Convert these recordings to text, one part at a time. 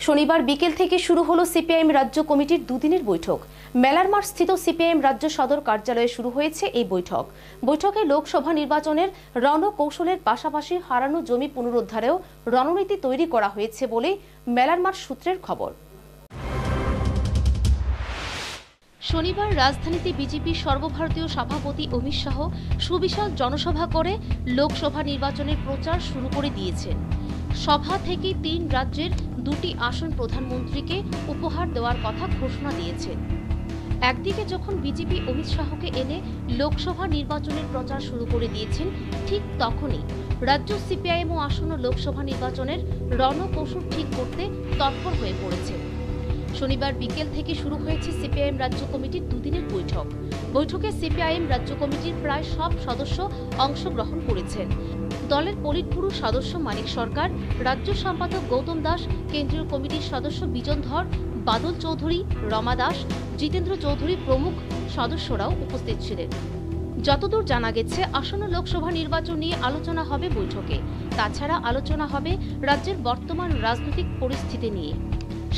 শনিবার বিকেল থেকে শুরু হলো সিপিআইএম রাজ্য কমিটির দুদিনের বৈঠক। মেলার মাঠ স্থিত সিপিআইএম রাজ্য সদর কার্যালয়ে শুরু হয়েছে এই বৈঠক। বৈঠকে লোকসভা নির্বাচনের রণকৌশলের পাশাপাশি হারানো জমি পুনরুদ্ধারেও রণনীতি তৈরি করা হয়েছে বলে মেলার মাঠ সূত্রের খবর। শনিবার রাজধানীতে বিজেপির সর্বভারতীয় সভাপতি অমিত শাহ সুবিশাল জনসভা করে লোকসভা নির্বাচনের প্রচার শুরু করে দিয়েছেন। সভা থেকে ৩ রাজ্যের 2টি আসন প্রধানমন্ত্রীকে উপহার দেওয়ার কথা ঘোষণা দিয়েছেন। একদিকে যখন বিজেপি অমিত শাহকে এনে লোকসভা নির্বাচনের প্রচার শুরু করে দিয়েছেন, ঠিক তখনই রাজ্য সিপিআইএমও আসন্ন লোকসভা নির্বাচনের রণকৌশল ঠিক করতে তৎপর হয়ে পড়েছে। শনিবার বিকেল থেকে শুরু হয়েছে সিপিআইএম রাজ্য কমিটির দুদিনের বৈঠক। বৈঠকে সিপিআইএম রাজ্য কমিটির প্রায় সব সদস্য অংশগ্রহণ করেছেন। দলের পলিটব্যুরো সদস্য মানিক সরকার, রাজ্য সম্পাদক গৌতম দাস, কেন্দ্রীয় কমিটির সদস্য বিজন ধর, বাদল চৌধুরী, রমা দাস, জিতেন্দ্র চৌধুরী প্রমুখ সদস্যরাও উপস্থিত ছিলেন। যতদূর জানা গেছে, আসন্ন লোকসভা নির্বাচন নিয়ে আলোচনা হবে বৈঠকে। তাছাড়া আলোচনা হবে রাজ্যের বর্তমান রাজনৈতিক পরিস্থিতি নিয়ে।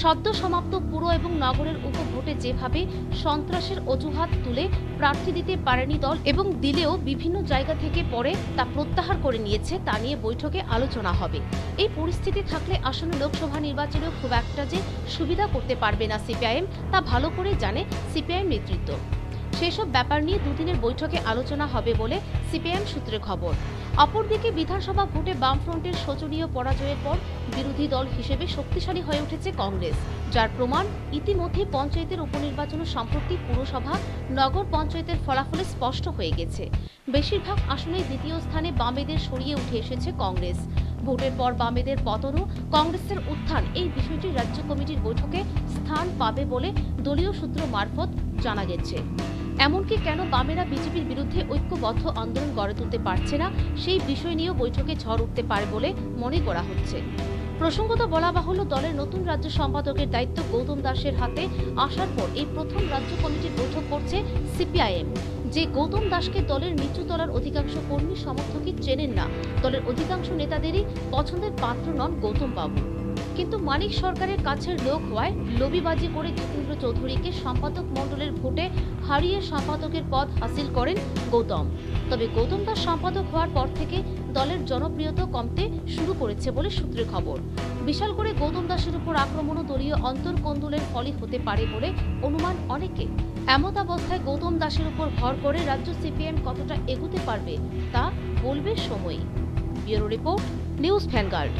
সদ্য সমাপ্ত পুর এবং নগরের উপভোটে যেভাবে সন্ত্রাসের অজুহাত তুলে প্রার্থী দিতে পারেনি দল এবং দিলেও বিভিন্ন জায়গা থেকে পরে তা প্রত্যাহার করে নিয়েছে, তা নিয়ে বৈঠকে আলোচনা হবে। এই পরিস্থিতি থাকলে আসন্ন লোকসভা নির্বাচনেও খুব একটা যে সুবিধা করতে পারবে না সিপিআইএম, তা ভালো করে জানে সিপিআইএম নেতৃত্ব। সেসব ব্যাপার নিয়ে দুদিনের বৈঠকে আলোচনা হবে বলে সিপিআইএম সূত্রে খবর। অপরদিকে বিধানসভা ভোটে বামফ্রন্টের শোচনীয় পরাজয়ের পর বিরোধী দল হিসেবে শক্তিশালী হয়ে উঠেছে কংগ্রেস, যার প্রমাণ ইতিমধ্যে পঞ্চায়েতের উপনির্বাচন ও সম্প্রতি পুরসভা, নগর পঞ্চায়েতের ফলাফলে স্পষ্ট হয়ে গেছে। বেশিরভাগ আসনে দ্বিতীয় স্থানে বামেদের সরিয়ে উঠে এসেছে কংগ্রেস। ভোটের পর বামেদের পতন ও কংগ্রেসের উত্থান, এই বিষয়টি রাজ্য কমিটির বৈঠকে স্থান পাবে বলে দলীয় সূত্র মারফত জানা গেছে। এমনকি কেন বামেরা বিজেপির বিরুদ্ধে ঐক্যবদ্ধ আন্দোলন গড়ে তুলতে পারছে না, সেই বিষয় নিয়েও বৈঠকে ঝড় উঠতে পারে বলে মনে করা হচ্ছে। প্রসঙ্গত বলা বাহুল্য, দলের নতুন রাজ্য সম্পাদকের দায়িত্ব গৌতম দাসের হাতে আসার পর এই প্রথম রাজ্য কমিটির বৈঠক করছে সিপিআইএম। যে গৌতম দাসকে দলের নিচু তলার অধিকাংশ কর্মী সমর্থকই চেনেন না, দলের অধিকাংশ নেতাদেরই পছন্দের পাত্র নন গৌতম বাবু। কিন্তু মানিক সরকারের কাছের লোক হওয়ায় লবিবাজি করে জিতেন্দ্র চৌধুরীকে সম্পাদক মণ্ডলের ভোটে হারিয়ে সম্পাদকের পদ হাসিল করেন গৌতম। তবে গৌতম দাস সম্পাদক হওয়ার পর থেকে দলের জনপ্রিয়তা কমতে শুরু করেছে বলে সূত্রে খবর। বিশাল করে গৌতম দাসের উপর আক্রমণ ও দলীয় অন্তর্কোন্দলের ফলে হতে পারে বলে অনুমান অনেকে। এমতাবস্থায় গৌতম দাসের উপর ভর করে রাজ্য সিপিএম কতটা এগোতে পারবে তা বলবে সময়। Bureau report, news vanguard.